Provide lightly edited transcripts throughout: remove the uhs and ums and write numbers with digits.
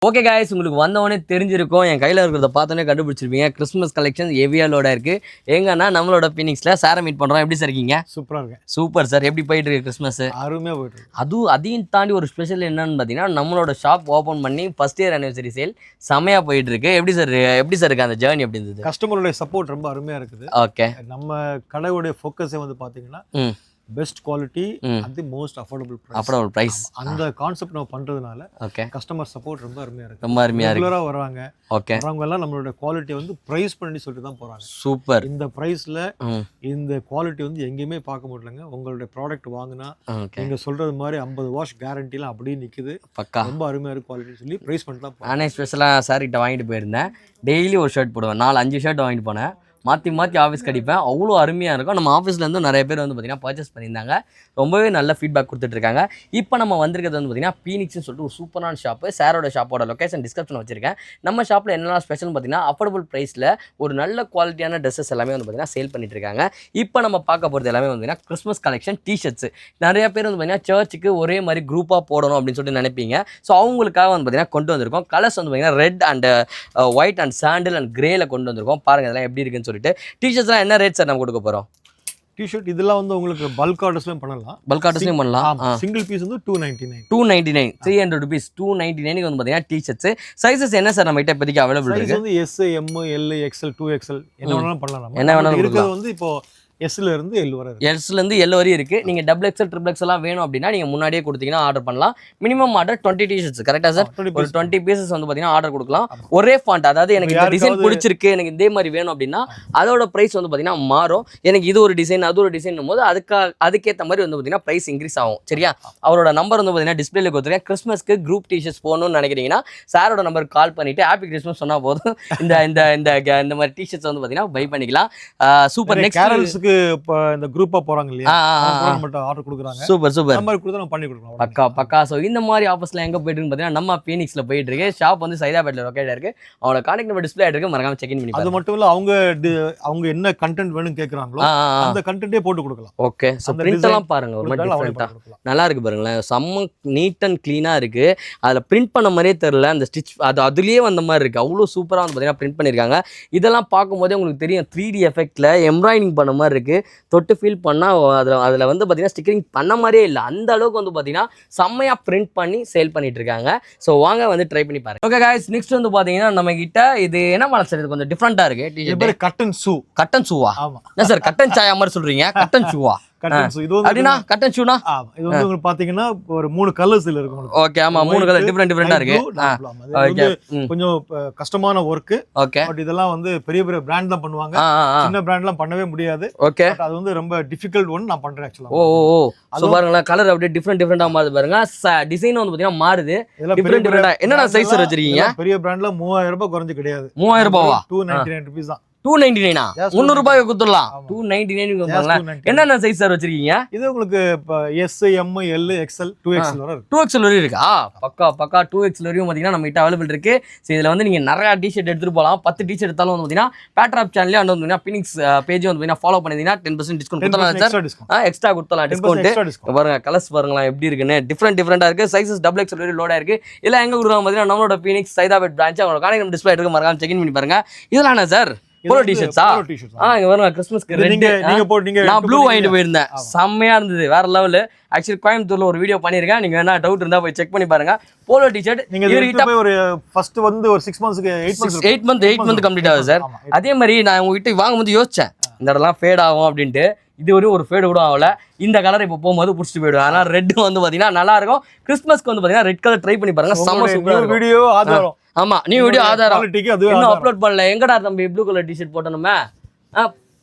Okay guys உங்களுக்கு வந்தவொடனே தெரிஞ்சிருக்கும் என் கையில இருக்கிறத பார்த்தோனே கண்டுபிடிச்சிருப்பீங்க கிறிஸ்மஸ் கலெக்ஷன் ஏவியாலோட இருக்கு எங்கன்னா நம்மளோட பீனிக்ஸ்ல சாரை மீட் பண்றோம் எப்படி சார் இருக்கீங்க சூப்பரா இருக்கு சூப்பர் சார் எப்படி போயிட்டு இருக்கு கிறிஸ்மஸ் அருமையா போயிட்டு இருக்கு அதையும் தாண்டி ஒரு ஸ்பெஷல் என்னன்னு பார்த்தீங்கன்னா நம்மளோட ஷாப் ஓப்பன் பண்ணி ஃபர்ஸ்ட் இயர் அனிவர்சரி சேல் செமையா போயிட்டு இருக்கு எப்படி சார் இருக்கு அந்த ஜேர்னி எப்படி இருந்தது கஸ்டமரோட சப்போர்ட் ரொம்ப அருமையா இருக்குது ஓகே நம்ம கடையோட ஃபோக்கஸே வந்து பாத்தீங்கன்னா best quality at the most affordable price அந்த கான்செப்ட் நம்ம பண்றதுனால ஓகே கஸ்டமர் சப்போர்ட் ரொம்ப அருமையா இருக்கு ரொம்ப அருமையா இருக்கு ரெகுலரா வராங்க ஓகே அவங்க எல்லாம் நம்மளோட குவாலிட்டி வந்து பிரைஸ் பண்ணி சொல்லிட்டு தான் போறாங்க சூப்பர் இந்த பிரைஸ்ல இந்த குவாலிட்டி வந்து எங்கேயுமே பார்க்க முடியலங்க உங்களுடைய ப்ராடக்ட் வாங்கினா நீங்க சொல்றது மாதிரி 50 வாஷ் கேரண்டிலாம் அப்படியே நிக்குது பக்கா ரொம்ப அருமையா இருக்கு குவாலிட்டி சொல்லி பிரைஸ் பண்ணிட்டு தான் நானே ஸ்பெஷலாக சார் கிட்ட வாங்கிட்டு போயிருந்தேன் டெய்லி ஒரு ஷர்ட் போடுவேன் 4-5 ஷர்ட் வாங்கிட்டு போனேன் மாற்றி ஆஃபீஸ் கடிப்பேன் அவ்வளோ அருமையாக இருக்கும் நம்ம ஆஃபீஸ்லேருந்து நிறைய பேர் வந்து பார்த்திங்கன்னா பர்ச்சேஸ் பண்ணியிருந்தாங்க ரொம்பவே நல்ல ஃபீட்பேக் கொடுத்துட்ருக்காங்க இப்போ நம்ம வந்திருக்கிறது வந்து பார்த்திங்கன்னா பீனிக்ஸ்னு சொல்லிட்டு ஒரு சூப்பரான ஷாப்பு சாரோட ஷாப்போட லொக்கேஷன் டிஸ்கிரிப்ஷன் வச்சிருக்கேன் நம்ம ஷாப்பில் என்னென்ன ஸ்பெஷல் பார்த்திங்கன்னா அஃபோர்டபுள் ப்ரைஸில் ஒரு நல்ல குவாலிட்டியான ட்ரெஸ்ஸஸ் எல்லாமே வந்து பார்த்திங்கன்னா சேல் பண்ணிட்டு இருக்காங்க இப்போ நம்ம பார்க்க போகிறது எல்லாமே வந்து பார்த்திங்கன்னா கிறிஸ்மஸ் கலெக்ஷன் டிஷர்ட்ஸ் நிறைய பேர் வந்து பார்த்திங்கன்னா சர்ச்சுக்கு ஒரே மாதிரி குரூப்பாக போடணும் அப்படின்னு சொல்லிட்டு நினைப்பீங்க ஸோ அவங்களுக்காக வந்து பார்த்திங்கன்னா கொண்டு வந்திருக்கோம் கலர்ஸ் வந்து பார்த்திங்கன்னா red and white and sandal and கிரேல கொண்டு வந்திருக்கோம் பாருங்கள் இதெல்லாம் எப்படி இருக்குன்னு சொல்லிட்டு டிஷர்ட்ஸ்லாம் என்ன ரேட் சார் நம்ம கொடுக்க போறோம் டிஷர்ட் இதெல்லாம் வந்து உங்களுக்கு பல்க் ஆர்டர்ஸ்லயும் பண்ணலாம் பல்க் ஆர்டர்ஸ்லயும் பண்ணலாம் சிங்கிள் பீஸ் வந்து 299 300 rupees 299 வந்து பாத்தீங்கன்னா டிஷர்ட்ஸ் சைஸஸ் என்ன சார் நம்ம கிட்ட இப்போதைக்கு அவைலபிள் இருக்கு சைஸ் வந்து S M L XL 2XL என்ன வேணாலும் பண்ணலாம் என்ன வேணாலும் இருக்குது வந்து இப்போ எஸ்ல இருந்து எல் வரை எஸ்ல இருந்து எல் வரையும் இருக்கு நீங்க டபுள் எக்ஸ்எல் ட்ரிபிள் எக்ஸ் எல்லாம் வேணும் அப்படின்னா நீங்க முன்னாடியே கொடுத்தீங்கன்னா ஆர்டர் பண்ணலாம் மினிமம் ஆர்டர் 20 டிஷர்ட்ஸ் கரெக்டா சார் ஒரு 20 பீசஸ் வந்து பாத்தீங்கன்னா ஆர்டர் கொடுக்கலாம் ஒரே ஃபாண்ட் அதாவது எனக்கு இந்த டிசைன் பிடிச்சிருக்கு எனக்கு இதே மாதிரி வேணும் அப்படின்னா அதோட பிரைஸ் வந்து பாத்தீங்கன்னா மாறும் எனக்கு இது ஒரு டிசைன் அது ஒரு டிசைன் போது அதுக்கேற்ற மாதிரி வந்து பாத்தீங்கன்னா பிரைஸ் இன்க்ரீஸ் ஆகும் சரியா அவரோட நம்பர் வந்து பாத்தீங்கன்னா டிஸ்பிளேல கொடுத்துருக்கேன் கிறிஸ்மஸ்க்கு குரூப் டிஷர்ட்ஸ் போகணும்னு நினைக்கிறீங்கன்னா சாரோட நம்பருக்கு கால் பண்ணிட்டு ஹாப்பி கிறிஸ்மஸ் சொன்னா போதும் இந்த மாதிரி டிஷர்ட்ஸ் வந்து பாத்தீங்கன்னா பை பண்ணிக்கலாம் சூப்பர் நெக்ஸ்ட் இந்த குரூப்பா போறாங்க இல்லையா மட்டும் ஆர்டர் கொடுக்குறாங்க சூப்பர் அந்த மாதிரி கொடுத்தா நம்ம பண்ணி கொடுக்கலாம் பக்கா சோ இந்த மாதிரி ஆஃபர்ஸ்ல எங்க போயிட்டு இருக்கு பாத்தீங்கன்னா நம்ம பீனிக்ஸ்ல போயிட்டு இருக்கு ஷாப் வந்து சைதாபேட்ல லொகேட் இருக்கு அவங்களோட கான்டாக்ட் நம்பர் டிஸ்ப்ளே ஆயிருக்கு மறக்காம செக் இன் பண்ணி அது மட்டும் இல்ல அவங்க என்ன கண்டென்ட் வேணும் கேக்குறாங்களோ அந்த கண்டென்ட்டே போட்டு கொடுக்கலாம் ஓகே சோ பிரிண்ட் எல்லாம் பாருங்க ஒரு மாதிரி டிஃபரெண்டா நல்லா இருக்கு பாருங்களேன் செம்ம நீட் அண்ட் க்ளீனா இருக்கு அதுல பிரிண்ட் பண்ண மாதிரியே தெரியல அந்த ஸ்டிச் அதுலயே வந்த மாதிரி இருக்கு அவ்வளவு சூப்பரா வந்து பாத்தீங்கன்னா பிரிண்ட் பண்ணிருக்காங்க இதெல்லாம் பார்க்கும்போதே உங்களுக்கு தெரியும் 3D எஃபெக்ட்ல எம்ப்ராய்டிஙங் பண்ண மாதிரி இருக்கு தொட்டு ஃபீல் பண்ணால் அதில் வந்து பார்த்தீங்கன்னா ஸ்டிக்கரிங் பண்ண மாதிரியே இல்லை அந்த அளவுக்கு வந்து பார்த்தீங்கன்னா செம்மையாக பிரிண்ட் பண்ணி சேல் பண்ணிட்டு இருக்காங்க ஸோ வாங்க வந்து ட்ரை பண்ணி பாருங்க ஓகே गाइस நெக்ஸ்ட் வந்து பார்த்தீங்கன்னா நம்ம கிட்ட இது என்ன மாடல் சார் இது கொஞ்சம் டிஃப்ரெண்ட்டாக இருக்கு டிஷர்ட் கட்டன் ஷூவா என்ன சார் கட்டன் சாயா மாதிரி சொல்றீங்க கட்டன் ஷூவா அப்படினா கட்டன் ஷூனா இது வந்து உங்களுக்கு பாத்தீங்கன்னா ஒரு 3 கலர்ஸ்ல இருக்கு உங்களுக்கு ஓகே ஆமா 3 கலர் டிஃபரெண்டா இருக்கு ஓகே கொஞ்சம் கஷ்டமான வர்க் ஓகே பட் இதெல்லாம் வந்து பெரிய பிராண்ட் தான் பண்ணுவாங்க சின்ன பிராண்ட்லாம் பண்ணவே முடியாது ஓகே அது வந்து ரொம்ப டிஃபிகல்ட் ஒன் நான் பண்றேன் एक्चुअली ஓ சோ பாருங்க கலர் அப்படியே டிஃபரண்டா மாறுது பாருங்க டிசைன் வந்து பாத்தீங்கன்னா மாறுது டிஃபரண்டா என்னடா சைஸ் வச்சிருக்கீங்க பெரிய பிராண்ட்ல 3000 ரூபாய் குறைஞ்சு கிடையாது 3000 ரூபாயா 299 rupees தான் 299 300 ரூபாய்க்கு கொடுத்துடலாம் 299 என்னென்ன சைஸ் சார் வச்சிருக்கீங்க இது உங்களுக்கு S M L XL 2XL வரை 2XL வரை இருக்கா பக்கா 2XL வரையும் பாத்தீங்கன்னா நம்ம கிட்ட அவைலபிள் இருக்கு சோ இதுல வந்து நீங்க நிறைய டிஷர்ட் எடுத்துட்டு போலாம் 10 டிஷர்ட் எடுத்தாலும் வந்து பாத்தீங்கன்னா பேட்ராப் சேனல்ல வந்து பாத்தீங்கன்னா பீனிக்ஸ் பேஜ் வந்து பாத்தீங்கன்னா ஃபாலோ பண்ணிட்டீங்கன்னா 10% டிஸ்கவுண்ட் கொடுத்தலாம் சார் எக்ஸ்ட்ரா கொடுத்தலாம் டிஸ்கவுண்ட் பாருங்க கலர்ஸ் பாருங்களா எப்படி இருக்குன்னு டிஃபரெண்டா இருக்கு சைஸஸ் டபுள் எக்ஸ்எல் வரை லோடா இருக்கு இல்ல எங்க கொடுக்குறாங்க பாத்தீங்கன்னா நம்மளோட பீனிக்ஸ் சைதாபேட் பிரான்ச் அவங்களோட கான்டாக்ட் டிஸ்ப்ளே இருக்கு மறக்காம செக் இன் பண்ணி பாருங்க இதெல்லாம் என்ன சார் போலோ டிஷர்ட்ஸா இங்க வருங்க கிறிஸ்மஸ்க்கு ரெட் நான் ப்ளூ வாங்கிட்டு போயிருந்தேன் செம்மையா இருந்தது வேற லெவல் ஆக்சுவலி கோயம்புத்தூர்ல ஒரு வீடியோ பண்ணிருக்கேன் நீங்க என்ன டவுட் இருந்தா போய் செக் பண்ணி பாருங்க போலோ டிஷர்ட் நீங்க போய் ஒரு ஃபர்ஸ்ட் வந்து ஒரு 6 மந்த்ஸ்க்கு 8 மந்த் கம்ப்ளீட் ஆகுது சார் அதே மாதிரி நான் உங்ககிட்ட வாங்கும்போது யோசிச்சேன் இந்த இடம்லாம் ஃபேட் ஆகும் அப்படின்ட்டு இது ஒரு ஃபேடு கூட ஆகல இந்த கலர் இப்போ போகும்போது பிடிச்சிட்டு போயிடும் அதனால ரெட் வந்து பாத்தீங்கன்னா நல்லா இருக்கும் கிறிஸ்மஸ்க்கு வந்து பாத்தீங்கன்னா ரெட் கலர் ட்ரை பண்ணி பாருங்க செம்ம சூப்பரா வீடியோ ஆதாரம் ஆமா நியூ வீடியோ ஆதாரம் இன்னும் அப்லோட் பண்ணல எங்கடா தம்பி ப்ளூ கலர் டிஷர்ட் போட்டோம் நம்ம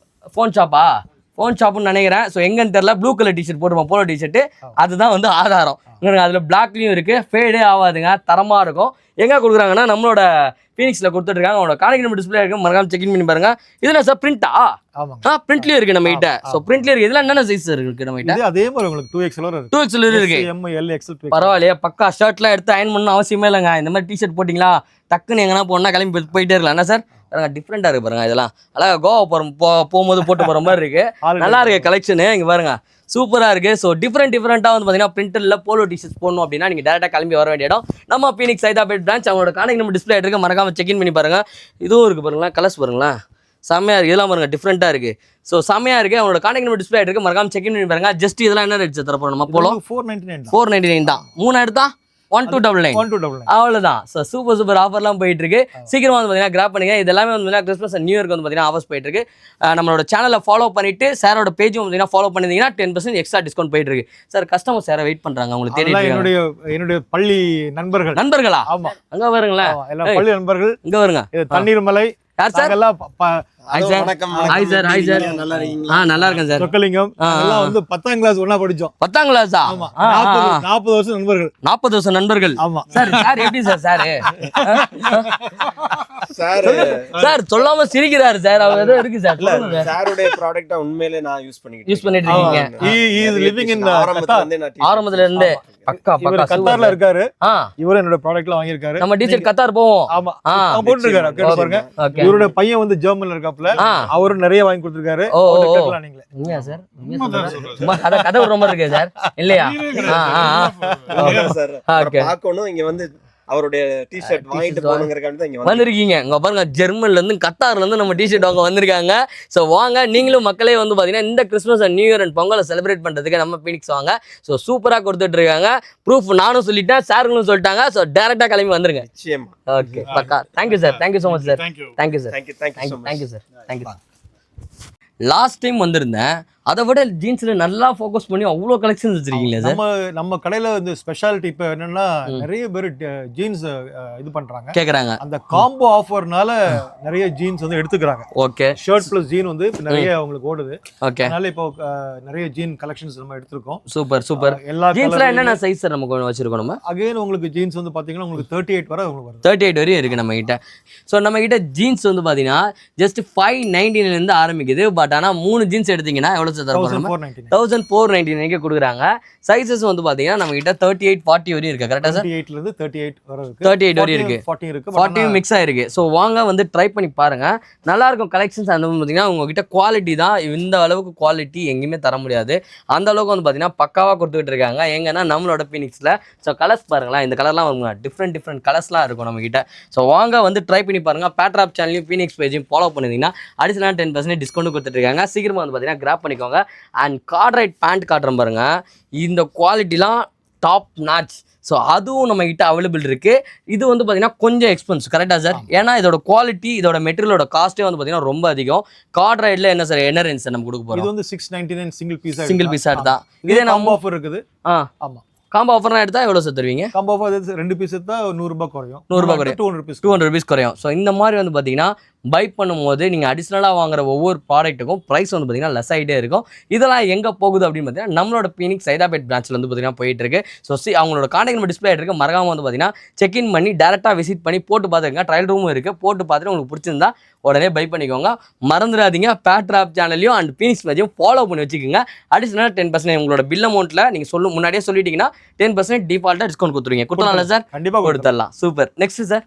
ஃபோன் ஷாப்னு நினைக்கிறேன் ஸோ எங்கன்னு தெரியல ப்ளூ கலர் டிஷர்ட் போட்டுருவோம் போலோ டிஷர்ட் அதுதான் வந்து ஆதாரம் அதுல பிளாக்லயும் இருக்கு ஃபேடே ஆகாதுங்க தரமா இருக்கும் எங்க கொடுக்குறாங்கன்னா நம்மளோட பீனிக்ஸ்ல கொடுத்துட்டு இருக்காங்க அவங்களோட கான்டாக்ட் நம்பர் டிஸ்ப்ளே இருக்கு மறக்காம செக் இன் பண்ணி பாருங்க இதுல சார் பிரிண்டா பிரிண்ட்லயும் இருக்கு நம்ம கிட்ட சோ பிரிண்ட்லயே இருக்கு இதெல்லாம் என்னென்ன சைஸ் இருக்கு நம்ம கிட்ட அதே மாதிரி உங்களுக்கு 2XL வரை 2XL இருக்கு M L XL 2XL பரவாயில்லையே பக்கா ஷர்ட்லாம் எடுத்து அயன் பண்ணணும் அவசியமே இல்லைங்க இந்த மாதிரி டிஷர்ட் போட்டிங்களா டக்குன்னு எங்கன்னா போனா கிளம்பி போயிட்டே இருக்கலாம் என்ன சார் பாருங்க டிஃப்ரெண்டா இருக்கு பாருங்க. இதெல்லாம் அழகா கோவா போகும்போது போட்டு போற மாதிரி இருக்கு. நல்லா இருக்கு கலெக்ஷனு. இங்க பாருங்க சூப்பரா இருக்கு. ஸோ டிஃப்ரெண்டா வந்து பாத்தீங்கன்னா பிரிண்டர்ல போலோ டிஷர்ட்ஸ் போடணும் அப்படின்னா நீங்க டேரக்டா கிளம்பி வர வேண்டிய இடம் நம்ம பீனிக்ஸ் சைதாபேட் பிரான்ச். அவங்களோட கான்டாக்ட் நம்பர் டிஸ்பிளே இருக்கு, மறக்காம செக்இன் பண்ணி பாருங்க. இதுவும் இருக்கு பாருங்களேன், கலர்ஸ் பாருங்களேன் செம்மையா இருக்கு. இதெல்லாம் பாருங்க டிஃப்ரெண்டா இருக்கு. ஸோ செம்மையா இருக்கு. அவங்களோட கான்டாக்ட் நம்பர் டிஸ்பிளே இருக்கு, மறக்காம செக்இன் பண்ணி பாருங்க. ஜஸ்ட் இதெல்லாம் என்ன ரேட் தர போறோம் நம்ம போலோ? 499 தான். 3 எடுத்தா 1299 அவ்வளவுதான். ஸோ சூப்பர் ஆஃபர்லாம் போயிட்டு இருக்கு. சீக்கிரமா வந்து பார்த்தீங்கன்னா கிராப் பண்ணுங்க. இது எல்லாமே வந்து பார்த்தீங்கன்னா கிறிஸ்மஸ் அண்ட் நியூ இயர்க்கு வந்து பார்த்தீங்கன்னா ஆஃபர்ஸ் போயிட்டு இருக்கு. நம்மளோட சேனலை ஃபாலோ பண்ணிட்டு சாரோட பேஜும் பார்த்தீங்கன்னா ஃபாலோ பண்ணிருந்தீங்கன்னா 10% எக்ஸ்ட்ரா டிஸ்கவுண்ட் போயிட்டு இருக்கு. சார் கஸ்டமர் சாரை வெயிட் பண்றாங்க, உங்களுக்கு தெரியும். என்னுடைய பள்ளி நண்பர்களா? ஆமா, அங்க வருங்களேன், பள்ளி நண்பர்கள். இங்க வருங்க, தண்ணீர் மலை. யார் சார்? வணக்கம். நல்லா இருக்கேன் சார். சொக்கலிங்கம். எல்லாம் வந்து 10ஆம் கிளாஸ் ஒண்ணா படிச்சோம். 10ஆம் கிளாஸா? 40 வருஷம் நண்பர்கள். 40 வருஷம் நண்பர்கள். ஆமா சார். சார் எப்படி சார்? சார் சொல்லாம சிரிக்கிறாரு சார். அவர் ஏதோ இருக்கு சார். சாருடைய ப்ராடக்ட்ட உண்மையிலே நான் யூஸ் பண்ணிட்டு இருக்கீங்க. he is living in ஆரம்பத்துல இருந்து பக்கா கத்தார்ல இருக்காரு. இவரு என்னோட ப்ராடக்ட்ல வாங்கி இருக்காரு. நம்ம டீச்சர் கத்தார் போவோம். ஆமா, போட்டு இருக்காரு. கேட்டு பாருங்க. இவரோட பையன் வந்து ஜெர்மன்ல இருக்காப்ல. அவரு நிறைய வாங்கி கொடுத்திருக்காரு. கேட்கலாம் நீங்களே. உண்மையா சார்? கதை விடுற மாதிரி இருக்கு சார், இல்லையா? சார் பார்க்கணும். இங்க வந்து அவருடைய டி-ஷர்ட் வாங்கிட்டு போணுங்கறதுக்காக தான் இங்க வந்திருக்கீங்க. இங்க பாருங்க, ஜெர்மன்ல இருந்து கத்தார்ல இருந்து நம்ம டி-ஷர்ட் வாங்க வந்திருக்காங்க. சோ வாங்க, நீங்களும் மக்களே வந்து பாத்தீங்கன்னா இந்த Christmas and new year and பொங்கலை செலிப்ரேட் பண்றதுக்கு நம்ம பீனிக்ஸ் வாங்க. சோ சூப்பரா கொடுத்துட்டு இருக்காங்க. ப்ரூஃப் நானும் சொல்லிட்டேன், சார்களும் சொல்லிட்டாங்க. சோ டைரக்டா கிளம்பி வந்துருங்க. நிச்சயமா. ஓகே பக்கா. Thank you sir. Thank you so much sir. Thank you sir. Thank you sir. Thank you. Last time வந்திருந்தேன், அதை விட ஜீன்ஸ்ல நல்லா ஃபோக்கஸ் பண்ணி அவ்வளோ கலெக்ஷன்ஸ் வச்சிருக்கீங்களா சார்? நம்ம கடையில வந்து ஸ்பெஷாலிட்டி இப்போ என்னன்னா நிறைய பேர் ஜீன்ஸ் இது பண்றாங்க, கேக்குறாங்க. அந்த காம்போ ஆஃபர்னால நிறைய ஜீன்ஸ் வந்து எடுத்துக்கிறாங்க. ஓகே, ஷர்ட் பிளஸ் ஜீன் வந்து நிறைய அவங்களுக்கு ஓடுது. ஓகே, அதனால இப்போ நிறைய ஜீன் கலெக்ஷன்ஸ் நம்ம எடுத்துருக்கோம். சூப்பர். எல்லா ஜீன்ஸ்ல என்னென்ன சைஸ் சார் நம்ம வச்சிருக்கோம்? நம்ம அகைன் உங்களுக்கு ஜீன்ஸ் வந்து பாத்தீங்கன்னா உங்களுக்கு 38 வரை உங்களுக்கு வரும். 38 வரையும் இருக்கு நம்ம கிட்ட. ஸோ நம்ம கிட்ட ஜீன்ஸ் வந்து பாத்தீங்கன்னா ஜஸ்ட் 599 இருந்து ஆரம்பிக்குது. பட் ஆனா 3 ஜீன்ஸ் எடுத்தீங்கன்னா எவ்வளவு 1499 கொடுக்குறாங்க. சைஸஸ் வந்து பாத்தீங்கன்னா நம்ம கிட்ட 38 40 வரையும் இருக்கு. கரெக்டா சார்? 38 ல இருந்து 38 வரை இருக்கு. 38 வரையும் இருக்கு. 40 இருக்கு. 40 மிக்ஸ் ஆயிருக்கு. சோ வாங்க வந்து ட்ரை பண்ணி பாருங்க. நல்லா இருக்கும் கலெக்ஷன்ஸ். அந்த பாத்தீங்கன்னா உங்ககிட்ட குவாலிட்டி தான். இந்த அளவுக்கு குவாலிட்டி எங்கேயுமே தர முடியாது. அந்த அளவுக்கு வந்து பாத்தீங்கன்னா பக்காவா கொடுத்துட்டு இருக்காங்க. எங்கன்னா நம்மளோட பீனிக்ஸ்ல. ஸோ கலர்ஸ் பாருங்களேன், இந்த கலர்லாம் வருங்க, டிஃப்ரெண்ட் கலர்ஸ்லாம் இருக்கும் நம்ம கிட்ட. ஸோ வாங்க வந்து ட்ரை பண்ணி பாருங்க. பேட்ராப் சேனலையும் பீனிக்ஸ் பேஜையும் ஃபாலோ பண்ணிருந்தீங்கன்னா அடிஷனல் 10% டிஸ்கவுண்ட் கொடுத்துட்டு இருக்காங்க. சீக்கிரமா வந்து பாத்தீங்கன்னா கிராப் பண்ணிக்கோங்க. அண்ட் கார்ட்ரைட் பேண்ட் காட்டுறேன் பாருங்க, இந்த குவாலிட்டிலாம் டாப் நாட்ச். ஸோ அதுவும் நம்ம கிட்ட அவைலபிள் இருக்கு. இது வந்து பார்த்தீங்கன்னா கொஞ்சம் எக்ஸ்பென்சிவ். கரெக்டா சார்? ஏன்னா இதோட குவாலிட்டி, இதோட மெட்டீரியலோட காஸ்ட்டே வந்து பார்த்தீங்கன்னா ரொம்ப அதிகம். கார்ட் ரைட்ல என்ன சார், என்ன ரேஞ்ச் சார் நம்ம கொடுக்க போறோம்? இது வந்து 699 சிங்கிள் பீஸ் தான். இதே நம்ம ஆஃபர் இருக்குது. ஆமா, காம்போ ஆஃபர்னா எடுத்தா எவ்வளோ சார் தருவீங்க? காம்போ ஆஃபர் 2 பீஸ் எடுத்தா 100 ரூபாய் குறையும். 100 ரூபாய் குறையும். 200 rupees குறையும். ஸோ இந்த மாதிரி வந்து பார்த்தீங்கன்னா பை பண்ணும்போது நீங்கள் அடிஷ்னலாக வாங்குற ஒவ்வொரு ப்ராடக்ட்டுக்கும் ப்ரைஸ் வந்து பார்த்தீங்கன்னா லெஸ் ஆகிட்டே இருக்கும். இதெல்லாம் எங்கே போகுது அப்படின்னு பார்த்தீங்கன்னா நம்மளோட பீனிக்ஸ் சைதாபேட் பிரான்ச்சில் வந்து பார்த்தீங்கன்னா போயிட்டு இருக்கு. ஸோ அவங்களோட கான்டாக்ட் நம்பர் டிஸ்பிளே ஆகிட்டு மறக்காம வந்து பார்த்தீங்கன்னா செக்இன் பண்ணி டேரெக்டாக விசிட் பண்ணி போட்டு பார்த்துருங்க. ட்ரையல் ரூமும் இருக்குது. போட்டு பார்த்துட்டு உங்களுக்கு பிடிச்சிருந்தா உடனே பை பண்ணிக்கோங்க. மறந்துடாதீங்க, பேட்ராப் சேனலையும் அண்ட் பீனிக்ஸ் பேஜையும் ஃபாலோ பண்ணி வச்சுக்கோங்க. அடிஷனலாக 10% உங்களோட பில் அமௌண்ட்டில் நீங்கள் முன்னாடியே சொல்லிட்டீங்கன்னா 10% டிஃபால்ட்டாக டிஸ்கவுண்ட் கொடுத்துருவீங்க. கொடுத்தலாம்ல சார்? கண்டிப்பாக கொடுத்துடலாம். சூப்பர். நெக்ஸ்ட் சார்,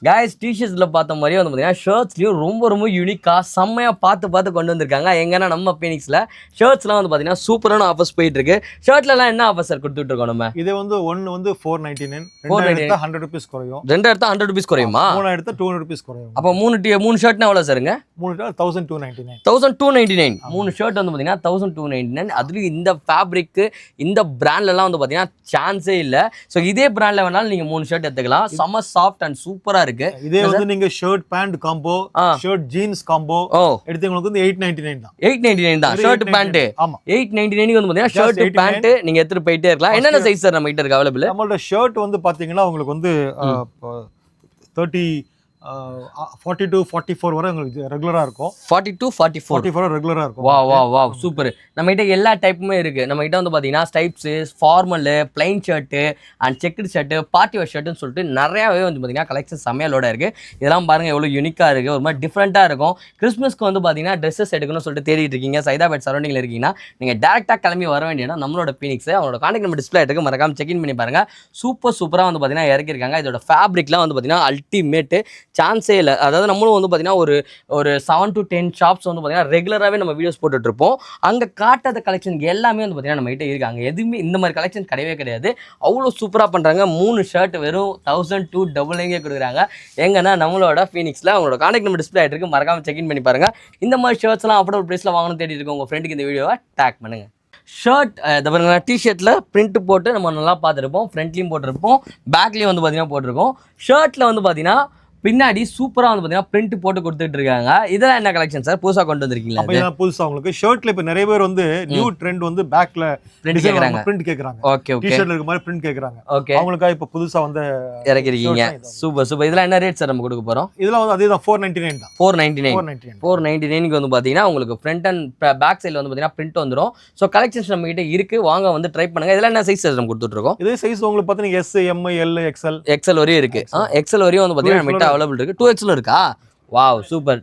கைஸ் டிஷர்ட்ஸ்ல பார்த்த மாதிரியே வந்து பார்த்தீங்கன்னா ஷர்ட்ஸ்லையும் ரொம்ப யூனிக்காக செம்மையாக பார்த்து கொண்டு வந்திருக்காங்க. எங்கன்னா நம்ம பீனிக்ஸில் ஷர்ட்ஸ்லாம் வந்து பார்த்தீங்கன்னா சூப்பரான ஆஃபர்ஸ் போயிட்டு இருக்கு. ஷர்ட்லலாம் என்ன ஆஃபர் சார் கொடுத்துட்டு இருக்கோம் நம்ம? இது வந்து ஒன்று வந்து 499, 100 rupees குறையும். 100 rupees குறையுமா? 200 rupees குறையும். அப்போ 3 ஷர்ட்னா எவ்வளோ சாருங்க? 1299. 1299. 3 ஷர்ட் வந்து பார்த்தீங்கன்னா 1299. அதுலேயும் இந்த ஃபேப்ரிக்கு இந்த பிராண்ட்லலாம் வந்து பார்த்தீங்கன்னா சான்ஸே இல்லை. ஸோ இதே பிராண்டில் வேணாலும் நீங்கள் 3 ஷர்ட் எடுத்துக்கலாம். செம்ம சாஃப்ட் அண்ட் சூப்பராக இருக்கு. இதே வந்து நீங்க shirt pant combo, shirt jeans combo எடுத்தவங்களுக்கு வந்து 899 தான். 899 தான் ஷர்ட் பேண்ட். ஆமா, 899 வந்து பாத்தீங்கன்னா ஷர்ட் பேண்ட் நீங்க எடுத்துட்டு போயிட்டே இருக்கலாம். என்னென்ன சைஸ் சார் நம்ம கிட்ட இருக்கு அவைலபிள்? நம்மளோட ஷர்ட் வந்து பாத்தீங்கன்னா உங்களுக்கு வந்து 40 to 44 வரை உங்களுக்கு ரெகுலரா இருக்கும். 40 to 44 ரெகுலரா இருக்கும். வா சூப்பர். நம்ம கிட்ட எல்லா டைப்புமே இருக்கு. நம்ம கிட்ட வந்து பாத்தீங்கன்னா stripes, formal, plain shirt and checked shirt, party wear ஷர்ட்னு சொல்லிட்டு நிறையவே வந்து பாத்தீங்கன்னா கலெக்ஷன் செம்மையாலோட இருக்கு. இதெல்லாம் பாருங்க எவ்வளவு யூனிக்கா இருக்கு, ஒரு மாதிரி டிஃப்ரெண்டா இருக்கும். கிறிஸ்மஸ்க்கு வந்து பாத்தீங்கன்னா ட்ரெஸ்ஸஸ் எடுக்கணும்னு சொல்லிட்டு தேடிட்டு இருக்கீங்க, சைதாபேட் சரௌண்டிங்ல இருக்கீங்கன்னா நீங்க டேரக்டா கிளம்பி வர வேண்டியது நம்மளோட பீனிக்ஸ். அவங்களோட கான்டாக்ட் நம்பர் டிஸ்பிளே இருக்கு, மறக்காம செக்இன் பண்ணி பாருங்க. சூப்பரா வந்து பாத்தீங்கன்னா இறக்கிருக்காங்க. இதோட ஃபேப்ரிக்லாம் வந்து பாத்தீங்கன்னா அல்டிமேட். சான்ஸே இல்லை. அதாவது நம்மளும் வந்து பார்த்தீங்கன்னா ஒரு 7 to 10 ஷாப்ஸ் வந்து பார்த்தீங்கன்னா ரெகுலராகவே நம்ம வீடியோஸ் போட்டுட்ருப்போம். அங்கே காட்டாத கலெக்ஷன் எல்லாமே வந்து பார்த்தீங்கன்னா நம்மகிட்ட இருக்குது. அங்கே எதுவுமே இந்த மாதிரி கலெக்ஷன் கிடையவே கிடையாது. அவ்வளோ சூப்பராக பண்ணுறாங்க. 3 ஷர்ட் வெறும் 1299 கொடுக்குறாங்க. எங்கன்னா நம்மளோட ஃபீனிக்ஸில் அவங்களோட கான்டாக்ட் நம்பர் டிஸ்பிளே ஆகிட்டு இருக்கு. மறக்காமல் செக்இன் பண்ணி பாருங்கள். இந்த மாதிரி ஷர்ட்ஸ்லாம் அஃபோர்டபுள் ப்ரைஸில் வாங்கணும்னு தேடிட்டு இருக்கோம். உங்கள் ஃப்ரெண்டுக்கு இந்த வீடியோவை டேக் பண்ணுங்கள். ஷர்ட் பாருங்க, டிஷர்ட்டில் பிரிண்ட் போட்டு நம்ம நல்லா பார்த்துருப்போம். ஃப்ரண்ட்லேயும் போட்டிருப்போம், பேக்லேயும் வந்து பார்த்தீங்கன்னா போட்டிருக்கோம். ஷர்ட்டில் வந்து பார்த்தீங்கன்னா பின்னாடி சூப்பராக வந்து பார்த்தீங்கன்னா பிரிண்ட் போட்டு கொடுத்துட்டு இருக்காங்க. இதெல்லாம் என்ன கலெக்ஷன் சார் புதுசாக கொண்டு வந்திருக்கீங்களா? அப்போ புதுசாக உங்களுக்கு ஷர்ட்ல இப்போ நிறைய பேர் வந்து நியூ ட்ரெண்ட் வந்து பேக்ல பிரிண்ட் கேட்குறாங்க. பிரிண்ட் கேட்குறாங்க. Okay okay. டிஷர்ட்ல இருக்க மாதிரி பிரிண்ட் கேட்குறாங்க. ஓகே. அவங்களுக்காக இப்போ புதுசாக வந்து இறக்கிருக்கீங்க. Super super. இதெல்லாம் என்ன ரேட் சார் நம்ம கொடுக்க போகிறோம்? இதெல்லாம் வந்து அதே தான் 499 தான். 499 வந்து பார்த்தீங்கன்னா உங்களுக்கு ஃப்ரண்ட் அண்ட் பேக் சைடில் வந்து பார்த்தீங்கன்னா பிரிண்ட் வந்துடும். ஸோ கலெக்ஷன்ஸ் நம்ம கிட்ட இருக்குது, வாங்க வந்து ட்ரை பண்ணுங்கள். இதெல்லாம் என்ன சைஸ் நம்ம கொடுத்துட்ருக்கோம்? இதே சைஸ் உங்களுக்கு பார்த்தீங்கன்னா S, M, L, XL வரையும் இருக்குது. XL வரையும் வந்து பார்த்தீங்கன்னா நம்ம கிட்ட அவைலபிள் இருக்குது. 2XL இருக்கா? Wow super.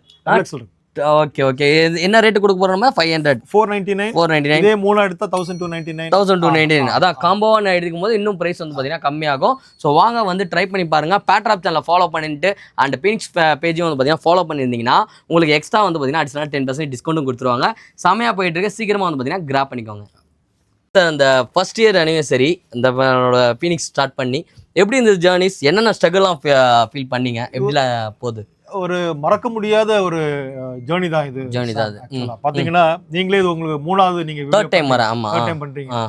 Okay okay. என்ன ரேட் கொடுக்க போறோம்? 500 499. இதே மூணா எடுத்தா 1299. 1299. அதான் காம்போவா நான் எடுக்கும்போது இன்னும் பிரைஸ் வந்து பார்த்தீங்கன்னா கம்மியாகும். ஸோ வாங்க வந்து ட்ரை பண்ணி பாருங்க. பேட்ராப் சேனலை ஃபாலோ பண்ணிட்டு அண்ட் பீனிக்ஸ் பேஜையும் வந்து பார்த்தீங்கன்னா ஃபாலோ பண்ணியிருந்தீங்கன்னா உங்களுக்கு எக்ஸ்ட்ரா வந்து பார்த்தீங்கன்னா அடிஷனல் 10% டிஸ்கவுண்ட்டும் கொடுத்துருவாங்க. செமையாக போயிட்டு இருக்கு. சீக்கிரமாக வந்து பார்த்தீங்கன்னா கிராப் பண்ணிக்கோங்க. அந்த ஃபர்ஸ்ட் இயர் அனிவர்சரி இந்த பீனிக்ஸ் ஸ்டார்ட் பண்ணி எப்படி இந்த ஜேர்னிஸ், என்னென்ன ஸ்ட்ரகிள்லாம் ஃபீல் பண்ணீங்க, எப்படிலாம் போகுது? ஒரு மறக்க முடியாத ஒரு ஜேர்னி தான் இது. ஜேர்னி தான் அது. பாத்தீங்கன்னா நீங்களே இது உங்களுக்கு மூணாவது நீங்க தேர்ட் டைம் வர. ஆமா, தேர்ட் டைம் பண்றீங்க.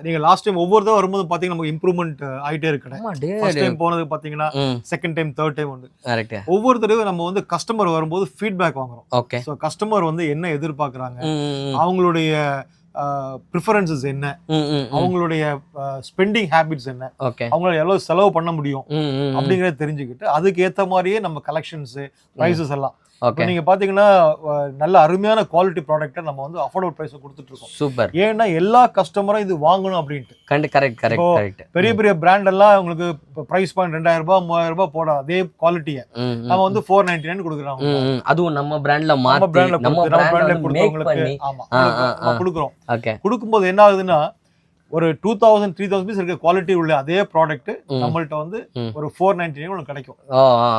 நீங்க லாஸ்ட் டைம் ஒவ்வொரு தடவை வரும்போது பாத்தீங்கன்னா நமக்கு இம்ப்ரூவ்மெண்ட் ஆயிட்டே இருக்கு. ஃபர்ஸ்ட் டைம் போனது பாத்தீங்கன்னா செகண்ட் டைம் தேர்ட் டைம் வந்து கரெக்ட். ஒவ்வொரு தடவை நம்ம வந்து கஸ்டமர் வரும்போது ஃபீட்பேக் வாங்குறோம். ஓகே. ஸோ கஸ்டமர் வந்து என்ன எதிர்பார்க்குறாங்க, அவங்களுடைய ப்ரிஃபரன்சஸ் என்ன, அவங்களுடைய ஸ்பெண்டிங் ஹேபிட்ஸ் என்ன, அவங்களால எவ்வளவு செலவு பண்ண முடியும் அப்படிங்கறத தெரிஞ்சுக்கிட்டு அதுக்கு ஏத்த மாதிரியே நம்ம கலெக்ஷன்ஸ், பிரைசஸ் எல்லாம் நீங்க பாத்தீங்கன்னா நல்ல அருமையான குவாலிட்டி ப்ராடக்ட்டை நம்ம வந்து அஃபோர்டபுள் பிரைஸ் கொடுத்துட்டு இருக்கோம். சூப்பர். ஏன்னா எல்லா கஸ்டமரும் இது வாங்கணும் அப்படின்ட்டு. கரெக்ட். பெரிய பெரிய பிராண்ட் எல்லாம் உங்களுக்கு பிரைஸ் பாயிண்ட் 2000 ரூபாய் 3000 ரூபாய் போட அதே குவாலிட்டியை நம்ம வந்து 499 கொடுக்குறோம். அதுவும் நம்ம பிராண்ட்ல மாத்தி நம்ம பிராண்ட்ல கொடுத்தவங்களுக்கு கொடுக்குறோம். கொடுக்கும்போது என்ன ஆகுதுன்னா ஒரு 2000 3000 பீஸ் இருக்க குவாலிட்டி உள்ள அதே ப்ராடக்ட் நம்மள்ட்ட வந்து ஒரு 499 உங்களுக்கு கிடைக்கும்.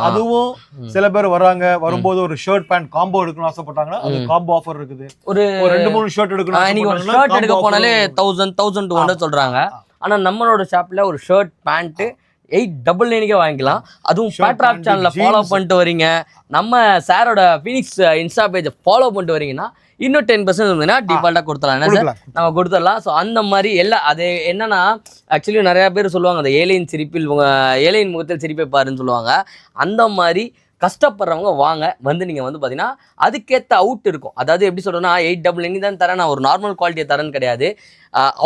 அதுவும் சில பேர் வரும்போது ஒரு ஷர்ட் பேண்ட் காம்போ எடுக்கணும்னு ஆசைப்பட்டாங்கன்னா அது காம்போ ஆஃபர் இருக்குது. ஒரு 2-3 ஷர்ட் எடுக்கணும், நீங்க ஒரு ஷர்ட் எடுக்க போனாலே 1000-1200 சொல்றாங்க. ஆனா நம்மளோட ஷாப்ல ஒரு ஷர்ட் பேண்ட் 899 வாங்கிக்கலாம். அதுவும் பேட்ராப் சேனலை ஃபாலோ பண்ணிட்டு வரீங்க, நம்ம சாரோட பீனிக்ஸ் இன்ஸ்டா பேஜை ஃபாலோ பண்ணிட்டு வரீங்கன்னா இன்னும் 10% இருந்ததுன்னா டிஃபால்ட்டாக கொடுத்துடலாம். என்ன சார் நம்ம கொடுத்துடலாம். ஸோ அந்த மாதிரி எல்லாம் அது என்னன்னா ஆக்சுவலி நிறையா பேர் சொல்லுவாங்க அந்த ஏழையின் முகத்தில் சிரிப்பை பாருன்னு சொல்லுவாங்க. அந்த மாதிரி கஷ்டப்படுறவங்க வாங்க வந்து நீங்கள் வந்து பார்த்தீங்கன்னா அதுக்கேற்ற அவுட் இருக்கும். அதாவது எப்படி சொல்கிறேன்னா 899 தான் தரேன், நான் ஒரு நார்மல் குவாலிட்டியை தரேன்னு கிடையாது.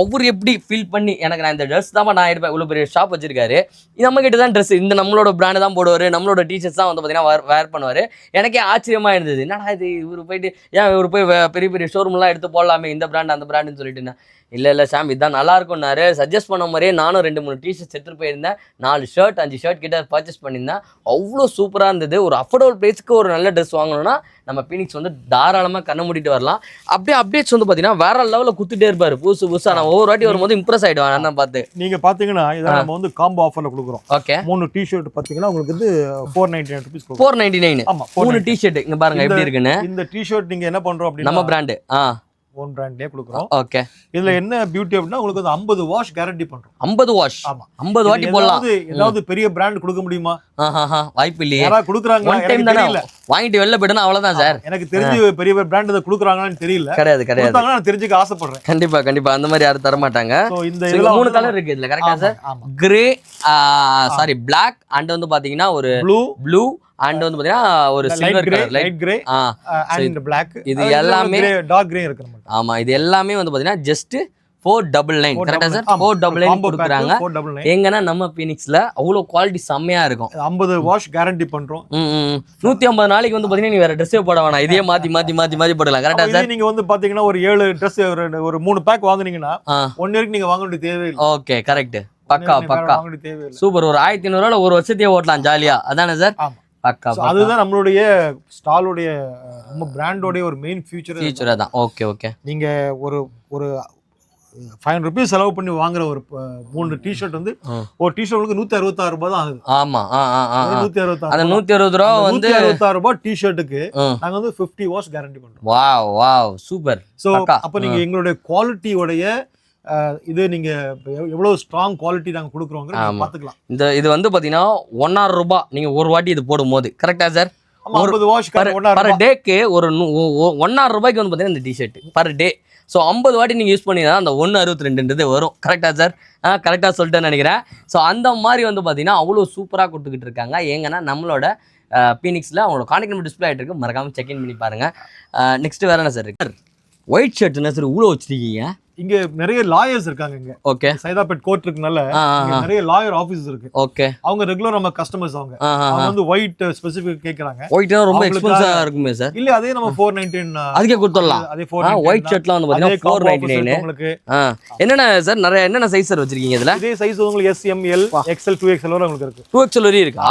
அவர் எப்படி ஃபீல் பண்ணி எனக்கு நான் இந்த ட்ரெஸ் தான் நான் எடுப்பேன், இவ்வளோ பெரிய ஷாப் வச்சிருக்காரு, நம்ம கிட்ட தான் ட்ரெஸ் இந்த நம்மளோட பிராண்டு தான் போடுவார், நம்மளோட டீச்சர்ஸ் தான் வந்து பார்த்தீங்கன்னா வேர் பண்ணுவார். எனக்கே ஆச்சரியமாக இருந்தது, என்னடா இது இவர் போயிட்டு இவர் போய் பெரிய பெரிய ஷோரூம்லாம் எடுத்து போடலாமே இந்த பிராண்ட் அந்த பிராண்டுன்னு சொல்லிட்டுன்னா இல்லை சாம் இதுதான் நல்லா இருக்கும்னாரு. சஜஸ்ட் பண்ண மாதிரியே நானும் 2-3 டிஷர்ட்ஸ் எடுத்துகிட்டு போயிருந்தேன். 4 ஷர்ட் 5 ஷர்ட் கிட்ட பர்ச்சேஸ் பண்ணியிருந்தேன். அவ்வளோ சூப்பராக இருந்தது. ஒரு அஃபோர்டபுள் ப்ரைஸ்க்கு ஒரு நல்ல ட்ரெஸ் வாங்கணும்னா நம்ம பீனிக்ஸ் வந்து தாராளமாக கண்ண மூடிட்டு வரலாம். அப்படியே அப்டேட்ஸ் வந்து பார்த்தீங்கன்னா வேற லெவலில் குத்துட்டே இருப்பாரு புதுசாக. நான் ஒவ்வொரு வாட்டி வரும்போது இம்ப்ரெஸ் ஆகிடுவேன். நான் பார்த்து நீங்கள் பார்த்தீங்கன்னா இதை நம்ம வந்து காம்போ ஆஃபரில் கொடுக்குறோம். ஓகே. 3 டிஷர்ட் பார்த்தீங்கன்னா உங்களுக்கு வந்து 499 ருபீஸ். 499. ஆமாம் 3 டிஷர்ட். இங்கே பாருங்க எப்படி இருக்குன்னு. இந்த டிஷர்ட் நீங்கள் என்ன பண்ணுறோம் அப்படின்னா நம்ம பிராண்டு ஓன் பிராண்ட்லயே கொடுக்குறோம். ஓகே. இதுல என்ன பியூட்டி அப்படின்னா உங்களுக்கு வந்து 50 வாஷ் கேரண்டி பண்றோம். 50 வாஷ். ஆமா 50 வாட்டி போடலாம். ஏதாவது பெரிய பிராண்ட் கொடுக்க முடியுமா? வாய்ப்பு இல்லையே. யாரா கொடுக்குறாங்களா? எனக்கு தெரியல. வாங்கிட்டு வெளில போய்டனா அவ்வளவுதான் சார். எனக்கு தெரிஞ்சு பெரிய பிராண்ட் இத கொடுக்குறாங்களான்னு தெரியல. கிடையாது. நான் தெரிஞ்சுக்க ஆசைப்படுறேன். கண்டிப்பா அந்த மாதிரி யாரும் தர மாட்டாங்க. சோ இந்த 3 கலர் இருக்கு இதுல. கரெக்ட்டா சார்? கிரே Black அண்ட் வந்து பாத்தீங்கன்னா ஒரு ப்ளூ அண்ட் வந்து பாத்தீங்கன்னா ஒரு silver colour light grey and Black. இது எல்லாமே டார்க் கிரே இருக்கு. ஆமா இது எல்லாமே வந்து பாத்தீங்கன்னா ஜஸ்ட் 499. கரெக்டா சார்? 499 கொடுக்குறாங்க. எங்கன்னா நம்ம பீனிக்ஸ்ல அவ்வளோ குவாலிட்டி செம்மையா இருக்கும். 50 வாஷ் கேரண்டி பண்றோம். 150 நாளைக்கு வந்து பாத்தீங்கன்னா நீ வேற ட்ரெஸ்ஸே போட வேணாம், இதே மாத்தி போடலாம். கரெக்டா சார்? நீங்க வந்து பாத்தீங்கன்னா ஒரு 7 ட்ரெஸ் ஒரு 3 பேக் வாங்குனீங்கன்னா 1 இயருக்கு நீங்க வாங்க வேண்டிய தேவையில்லை. Okay correct. பக்கா சூப்பர். ஒரு 1500 ரூபாய் ஒரு வருஷத்தையே ஓட்டலாம் ஜாலியா. அதானே சார்? அதுதான் நம்மளுடைய ஸ்டாலுடைய நம்ம பிராண்டோடைய ஒரு மெயின் ஃபியூச்சர் தான். ஓகே. நீங்க ஒரு 500 rupees செலவு பண்ணி வாங்குற ஒரு 3 டிஷர்ட் வந்து ஒரு டிஷர்ட் உங்களுக்கு 166 ரூபாய் தான் ஆகுது. ஆமா 166 அந்த 160 ரூபா வந்து 166 ரூபாய் டிஷர்ட்டுக்கு நாங்க வந்து 50 வாஷ் கேரண்டி பண்றோம். Wow super. சோ அப்ப நீங்க எங்களுடைய குவாலிட்டியோடைய இது நீங்க எவ்வளவு ஸ்ட்ராங் குவாலிட்டி நாங்க கொடுக்குறோங்க பாத்துக்கலாம். இது வந்து பாத்தீங்கன்னா 1.5 ரூபாய் நீங்க ஒரு வாட்டி இது போடும்போது கரெக்டா சார்? 50 வாஷ் பர் டேக்கு ஒரு 1.5 ரூபாய்க்கு வந்து பாத்தீங்கன்னா இந்த டிஷர்ட் பர் டே. ஸோ 50 வாட்டி நீங்கள் யூஸ் பண்ணி தான் அந்த 1.62 வரும். கரெக்டாக சார்? கரெக்டாக சொல்லிட்டேன்னு நினைக்கிறேன். ஸோ அந்த மாதிரி வந்து பார்த்தீங்கன்னா அவ்வளோ சூப்பராக கொடுத்துக்கிட்டு இருக்காங்க. ஏங்கன்னா நம்மளோட பீனிக்ஸில் அவங்களோட கான்டாக்ட் நம்பர் டிஸ்பிளே ஆகிட்டு இருக்கு, மறக்காமல் செக்இன் பண்ணி பாருங்கள். நெக்ஸ்ட் வேறு என்ன சார் இருக்கு? ஒயிட் ஷர்ட் என்ன சார் இவ்வளோ வச்சிருக்கீங்க? இங்க நிறைய லாயர்ஸ் இருக்காங்க. இங்க ஓகே சைதாப்பேட் கோர்ட் இருக்குனால நிறைய லாயர் ஆபீஸ் இருக்கு. ஓகே அவங்க ரெகுலர் நம்ம கஸ்டமர்ஸ். அவங்க வந்து ஒயிட் ஸ்பெசிபிக் கேக்குறாங்க. ஒயிட்னா ரொம்ப எக்ஸ்பென்சிவா இருக்குமே சார்? இல்ல அதே நம்ம 499 அதுக்கே கொடுத்துடலாம். அதே 499 ஒயிட் ஷர்ட்லாம் வந்து பாத்தீங்கன்னா 499 உங்களுக்கு. என்னென்ன சார் நிறைய என்னென்ன சைஸ் சார் வச்சிருக்கீங்க இதுல? இதே சைஸ் உங்களுக்கு S M L XL 2XL வரை உங்களுக்கு இருக்கு. 2XL வரை இருக்கா?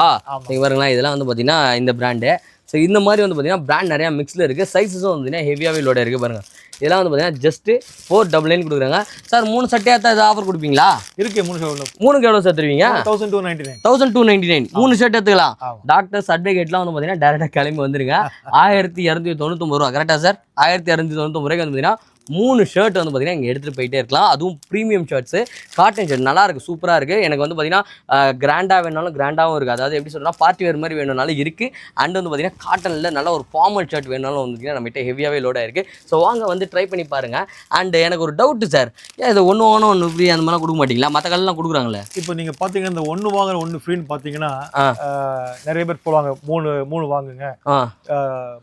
நீங்க பாருங்களா இதெல்லாம் வந்து பாத்தீங்கன்னா இந்த பிராண்டு. ஸோ இந்த மாதிரி வந்து பார்த்தீங்கன்னா பிராண்ட் நிறையா மிக்ஸில் இருக்குது. சைஸஸும் வந்து ஹெவியாகவே லோட இருக்குது பாருங்கள். இதெல்லாம் வந்து பார்த்தீங்கன்னா ஜஸ்ட்டு 499 கொடுக்குறாங்க சார். 3 சட்டையாக தான் ஆஃபர் கொடுப்பீங்களா? இருக்கு 3 3க்கு எவ்வளோ சார் தருவீங்க? 1299 3 ஷர்ட் எடுத்துக்கலாம். டாக்டர்ஸ் அட்வொகேட்லாம் வந்து பார்த்தீங்கன்னா டேரெக்டாக கிளம்பி வந்துருங்க. 1299 ரூபா கரெக்டாக சார்? 1299 ரூபாய்க்கு வந்து பார்த்தீங்கன்னா 3 ஷர்ட் வந்து பார்த்தீங்கன்னா இங்கே எடுத்துகிட்டு போயிட்டே இருக்கலாம். அதுவும் ப்ரீமியம் ஷர்ட்ஸு, காட்டன் ஷர்ட் நல்லா இருக்குது, சூப்பராக இருக்குது. எனக்கு வந்து பார்த்தீங்கன்னா கிராண்டாக வேணாலும் கிராண்டாகவும் இருக்குது. அதாவது எப்படி சொல்கிறா பார்ட்டி வேர் மாதிரி வேணும்னாலும் இருக்குது. அண்ட் வந்து பார்த்தீங்கன்னா காட்டனில் நல்ல ஒரு ஃபார்மல் ஷர்ட் வேணுனாலும் வந்து நம்மகிட்ட ஹெவியாகவே லோடாக இருக்குது. ஸோ வாங்க வந்து ட்ரை பண்ணி பாருங்கள். அண்ட் எனக்கு ஒரு டவுட்டு சார், ஏன் இது ஒன்று வாங்கணும் ஒன்று ஃப்ரீ அந்த மாதிரிலாம் கொடுக்க மாட்டீங்களா? மற்ற கடைலாம் கொடுக்குறாங்களே. இப்போ நீங்கள் பார்த்தீங்கன்னா இந்த 1 வாங்குற 1 ஃப்ரீன்னு பார்த்தீங்கன்னா நிறைய பேர் போடுவாங்க. 3 வாங்குங்க,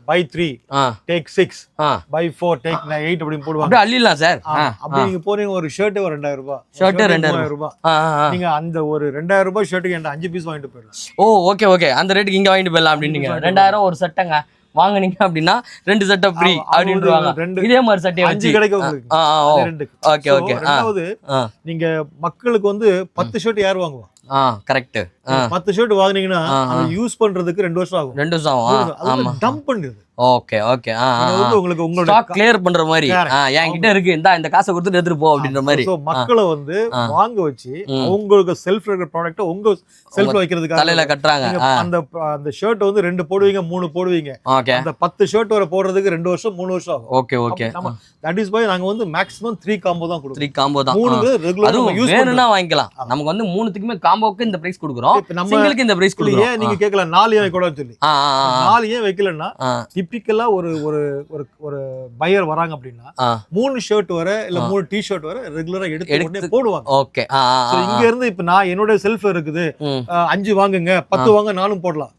buy 3 take 6, buy 4 take 8 அப்படின்னு போடுவாங்க. அப்படியே அள்ளிடலாம் சார். அப்படி நீங்க போறீங்க ஒரு ஷர்ட் 2000 ரூபாய், ஷர்ட் 2000 ரூபாய். நீங்க அந்த ஒரு 2000 ரூபாய் ஷர்ட்டுக்கு என்கிட்ட 5 பீஸ் வாங்கிட்டு போயிடலாம். ஓ ஓகே அந்த ரேட்டுக்கு இங்க வாங்கிட்டு போயிடலாம் அப்படின்னீங்க. 2000 ஒரு சட்டைங்க வாங்குனீங்க அப்படின்னா 2 சட்டை ஃப்ரீ அப்படின்றாங்க. இதே மாதிரி சட்டையை 5 கிடைக்கும் உங்களுக்கு. ஓகே ரெண்டாவது நீங்க மக்களுக்கு வந்து 10 ஷர்ட் யார் வாங்குவா? கரெக்ட். 10 ஷர்ட் வாங்குனீங்கன்னா அதை யூஸ் பண்றதுக்கு 2 வருஷம் ஆகும். 2 வருஷம் ஆகும். ஆமா டம்ப் பண்ணிடுது. ஓகே உங்களுக்கு உங்களோட ஸ்டாக் கிளியர் பண்ற மாதிரி என்கிட்ட இருக்கு, இந்த காசை கொடுத்து எடுத்துட்டு போ அப்படின்ற மாதிரி. சோ மக்களை வந்து வாங்க வச்சு உங்களுக்கு செல்ஃப் இருக்கிற ப்ராடக்ட் உங்க செல்ஃப்ல வைக்கிறதுக்காக தலையில கட்டறாங்க. அந்த ஷர்ட் வந்து 2 போடுவீங்க 3 போடுவீங்க. அந்த 10 ஷர்ட் வர போடுறதுக்கு 2 வருஷம் 3 வருஷம் ஆகும். ஓகே தட் இஸ் பை நாங்க வந்து மேக்ஸிமம் 3 காம்போ தான் கொடுக்கிறோம். 3 காம்போ தான். 3 ரெகுலரா யூஸ் வேணும்னா வாங்கிக்கலாம். நமக்கு வந்து 3த்துக்குமே காம்போக்கு இந்த பிரைஸ் கொடுக்குறோம், சிங்கிளுக்கு இந்த பிரைஸ் கொடுக்குறோம். ஏன் நீங்க கேட்கலாம் 4 ஏன் கூட சொல்லி 4 ஏன் வைக்கலன்னா டிபிக்கலா ஒரு பையர் வராங்க அப்படின்னா 3 ஷர்ட் வர இல்ல 3 டி-ஷர்ட் வர ரெகுலரா எடுத்து போடுவாங்க. ஓகே இங்க இருந்து இப்ப நான் என்னோட செல்ஃப் இருக்குது 5 வாங்குங்க 10 வாங்க நானும் போடலாம்.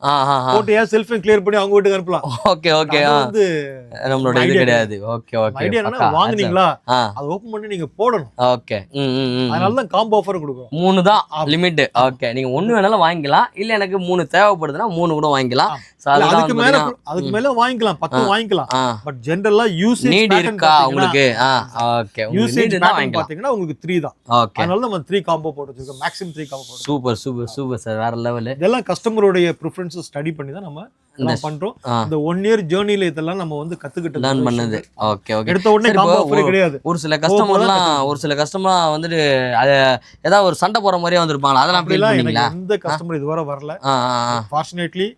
போட்டு ஏன் செல்ஃப் கிளியர் பண்ணி அவங்க வீட்டுக்கு அனுப்பலாம். ஓகே வந்து நம்மளோட இது கிடையாது. ஓகே ஐடியா என்னன்னா வாங்குனீங்களா அதை ஓபன் பண்ணி நீங்க போடணும். ஓகே அதனால தான் காம்போ ஆஃபர் கொடுக்குறோம். 3 தான் லிமிட். ஓகே நீங்க 1 வேணாலும் வாங்கிக்கலாம், இல்ல எனக்கு 3 தேவைப்படுதுன்னா 3 கூட வாங்கிக்கலாம். அதுக்கு மேல வாங்கிக்கலாம், 10 வாங்கிக்கலாம். பட் ஜெனரலா யூசேஜ் நீட் இருக்கா உங்களுக்கு? ஓகே யூசேஜ் பேட்டர்ன் பாத்தீங்கன்னா உங்களுக்கு 3 தான். ஓகே அதனால நம்ம 3 காம்போ போட்டு வச்சிருக்கோம். மேக்ஸிமம் 3 காம்போ போட்டு. சூப்பர் சார், வேற லெவல். இதெல்லாம் கஸ்டமருடைய பிரெஃபரன்ஸ் ஸ்டடி பண்ணி தான் நம்ம பண்றோம். இந்த 1 இயர் ஜர்னில இதெல்லாம் நம்ம வந்து கத்துக்கிட்டு லேர்ன் பண்ணது. ஓகே எடுத்த உடனே காம்போ ஆஃபர் கிடையாது. ஒரு சில கஸ்டமர்லாம் வந்துட்டு அத ஏதாவது ஒரு சண்டை போற மாதிரியே வந்திருப்பாங்க. அதெல்லாம் அப்படி இல்ல. எந்த கஸ்டமர் இதுவரை வரல. ஃபார்ச்சுனேட்லி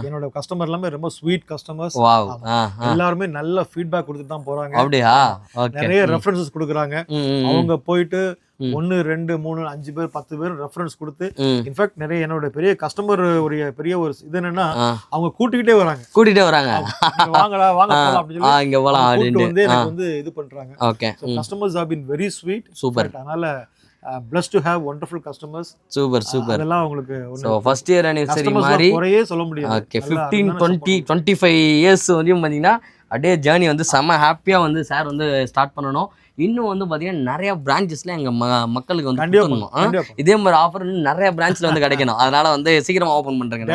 என்னோட கஸ்டமர் எல்லாமே ரொம்ப ஸ்வீட் கஸ்டமர்ஸ். வாவ். எல்லாரும் நல்ல ஃபீட்பேக் கொடுத்துட்டு தான் போறாங்க. அப்படியா? ஓகே நிறைய ரெஃபரன்சஸ் கொடுக்குறாங்க. அவங்க போயிட்டு 1 2 3 5 பேர் 10 பேர் ரெஃபரன்ஸ் கொடுத்து இன்ஃபேக்ட் நிறைய என்னோட பெரிய கஸ்டமர் பெரிய ஒரு இது என்னன்னா அவங்க கூட்டிக்கிட்டே வராங்க. வாங்கடா வாங்க போலாம் அப்படி சொல்லி இங்க போலாம் அப்படினு வந்து எனக்கு வந்து இது பண்றாங்க. Okay customers have been very sweet. Super. அதனால blessed to have wonderful customers. Super அதெல்லாம் உங்களுக்கு சோ ஃபர்ஸ்ட் இயர் anniversary மாதிரி குறையே சொல்ல முடியாது. ஓகே 15 20 25 இயர்ஸ் வரையும் பாத்தீங்கன்னா அப்படியே ஜர்னி வந்து செம்ம ஹாப்பியா வந்து சார் வந்து ஸ்டார்ட் பண்ணணும். இன்னும் வந்து பாத்தீங்கன்னா நிறைய பிரான்ச்சஸ்ல எங்க மக்களுக்கு வந்து கொடுக்கணும். இதே மாதிரி ஆஃபர் நிறைய பிரான்ச்ல வந்து கிடைக்கணும். அதனால வந்து சீக்கிரமா ஓபன் பண்றேங்க.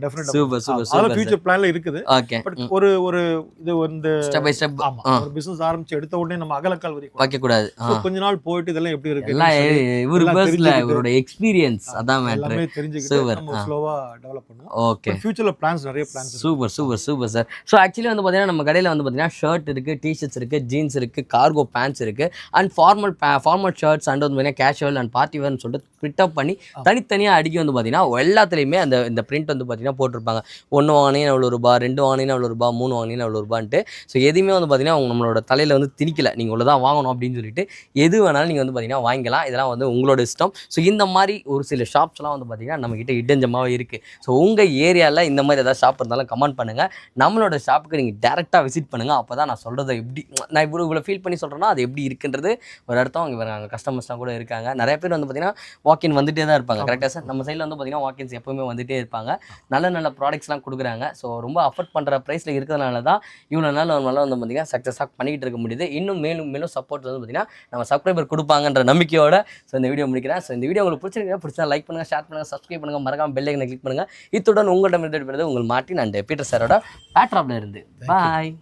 டெஃபினட்டா சூப்பர் அது ஃபியூச்சர் பிளான்ல இருக்குது. ஓகே பட் ஒரு இது வந்து ஸ்டெப் பை ஸ்டெப் ஒரு பிசினஸ் ஆரம்பிச்சு எடுத்த உடனே நம்ம அகலக்கால் வைக்க கூடாது. கொஞ்ச நாள் போயிட்டு இதெல்லாம் எப்படி இருக்கு எல்லாம் இவரு பேர்ஸ்ல இவரோட எக்ஸ்பீரியன்ஸ் அதான் மேட்டர். எல்லாமே தெரிஞ்சுக்கிட்டு நம்ம ஸ்லோவா டெவலப் பண்ணுவோம். ஓகே ஃபியூச்சர்ல பிளான்ஸ் நிறைய plans. Super sir. So actually வந்து பாத்தீங்கன்னா நம்ம கடையில வந்து பாத்தீங்கன்னா ஷர்ட் இருக்கு, டி-ஷர்ட்ஸ் இருக்கு, ஜீன்ஸ் இருக்கு, கார்கோ பேண்ட் பிராண்ட்ஸ் இருக்குது. அண்ட் ஃபார்மல் ஷர்ட்ஸ் அண்ட் வந்து பார்த்தீங்கன்னா கேஷுவல் அண்ட் பார்ட்டி வேர்னு சொல்லிட்டு பிரிண்ட் அப் பண்ணி தனித்தனியாக அடிக்கி வந்து பார்த்தீங்கன்னா எல்லாத்துலேயுமே இந்த பிரிண்ட் வந்து பார்த்தீங்கன்னா போட்டிருப்பாங்க. 1 வாங்கினீங்கன்னா எவ்வளோ ரூபா, 2 வாங்கினீங்கன்னா எவ்வளோ ரூபா, 3 வாங்கினீங்கன்னா எவ்வளோ ரூபான்ட்டு. ஸோ எதுவுமே வந்து பார்த்தீங்கன்னா அவங்க நம்மளோட தலையில் வந்து திணிக்கல, நீங்கள் இவ்வளோ தான் வாங்கணும் அப்படின்னு சொல்லிட்டு எது வேணாலும் நீங்கள் வந்து பார்த்தீங்கன்னா வாங்கிக்கலாம். இதெல்லாம் வந்து உங்களோட இஷ்டம். ஸோ இந்த மாதிரி ஒரு சில ஷாப்ஸ்லாம் வந்து பார்த்தீங்கன்னா நம்மக்கிட்ட இடைஞ்சமாகவே இருக்குது. ஸோ உங்கள் ஏரியாவில் இந்த மாதிரி ஏதாவது ஷாப் இருந்தாலும் கமெண்ட் பண்ணுங்கள். நம்மளோட ஷாப்புக்கு நீங்கள் டேரெக்டாக விசிட் பண்ணுங்கள். அப்போ தான் நான் சொல்கிறத எப்படி நான் இவ்வளோ ஃபீல் பண்ணி சொல்கிறேன்னா அது எப்படி இருக்குன்றது ஒரு இடத்த அவங்க வராங்க. கஸ்டமர்ஸ்லாம் கூட இருக்காங்க. நிறைய பேர் வந்து பார்த்தீங்கன்னா வாக்கின் வந்துகிட்டே தான் இருப்பாங்க. கரெக்டாக சார்? நம்ம சைடில் வந்து பார்த்தீங்கன்னா வாக்கின்ஸ் எப்போவுமே வந்துகிட்டே இருப்பாங்க. நல்ல ப்ராடக்ட்ஸ்லாம் கொடுக்குறாங்க. ஸோ ரொம்ப அஃபோர்ட் பண்ணுற ப்ரைஸில் இருக்கிறதுனால தான் இவ்வளோ நாள் நம்மளால் வந்து பார்த்தீங்கன்னா சக்ஸஸாக பண்ணிக்கிட்டு இருக்க முடியுது. இன்னும் மேலும் சப்போர்ட் வந்து பார்த்தீங்கன்னா நம்ம சப்ஸ்கிரைபர் கொடுப்பாங்கன்ற நம்பிக்கையோட ஸோ இந்த வீடியோ முடிக்கிறேன். ஸோ இந்த வீடியோ உங்களுக்கு பிடிச்சா லைக் பண்ணுங்கள், ஷேர் பண்ணுங்கள், சப்ஸ்கிரைப் பண்ணுங்கள், மறக்காம பெல் ஐக்கனை கிளிக் பண்ணுங்கள். இத்துடன் உங்கள்கிட்ட உங்கள் மார்ட்டின் அண்ட் பீட்டர் சாரோட பேட்ராப்ல இருந்து பாய்.